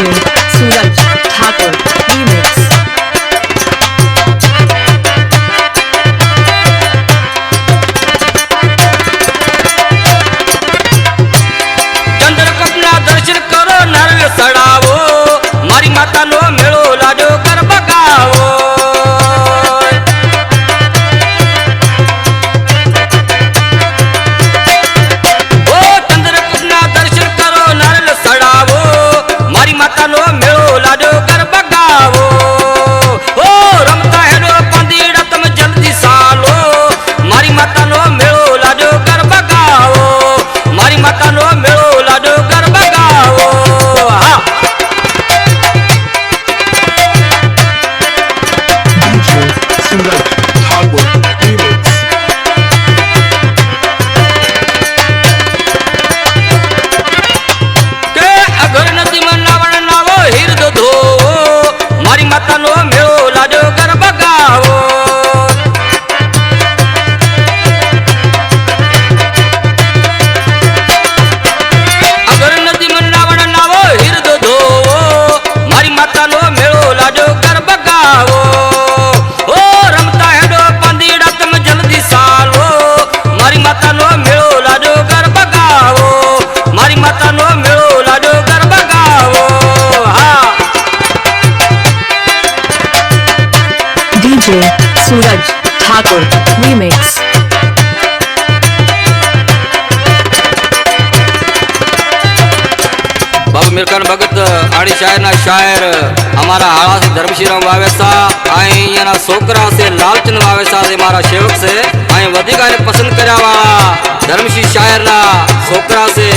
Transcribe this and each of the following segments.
सूरज Thakur remix. चंद्रकपना दर्शन करो नारियल चढ़ावो, मारी माता नो मेलो लाजो कर बगावो। ओ चंद्रकपना दर्शन करो नारियल चढ़ावो, मारी माता नो मेलो लाजो कर बगावो। ओ रमता हेडो पंदीड़ा तुम जल्दी सालो, मारी माता नो मेलो लाजो कर बगावो, मारी माता नो मेलो लाजो कर बगावो। हाँ सूरज ठाकुर रीमिक्स। के अगर नदी में नावण नावो हिरद धो, मारी माता नो मेलो लाजो कर बगावो। अगर नदी में नावण नावो हिरद धो, मारी माता नो मेलो लाजो कर बगावो। ओ रमता हेडो पंदीड़ा तुम जल्दी सालो, मारी माता नो मेलो लाजो कर बगावो, मारी माता नो मेलो लाजो कर बगावो। हाँ डीजे सूरज ठाकुर रीमिक्स। बाबू मिरकन भगत आड़ी शायर ना शायर हमारा हाड़ा से धर्मशीराम वावेसा आई ना सोकरा से लालचंद वावेसा से हमारा सेवक से आई वधिका ने पसंद करया वाला धर्मशी शायर ना सोकरा से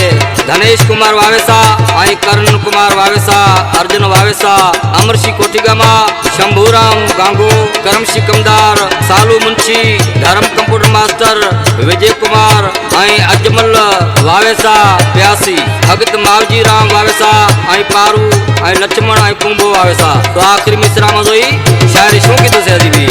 धनेश कुमार वावेसा आई करण कुमार वावेसा अर्जुन वावेसा अमरशी कोठीगामा शंभूराम गांगो करमशी कमदार सालू मुंशी धर्म कंप्यूटर मास्टर विजय कुमार आई अजमल वावेसा प्यासी भगत मावजी राम वावेसा आई पारू आई लक्ष्मण आई कुंभो वावेसा। तो आखिरी मिश्रा में जोई शायरी शो की तो से दी भी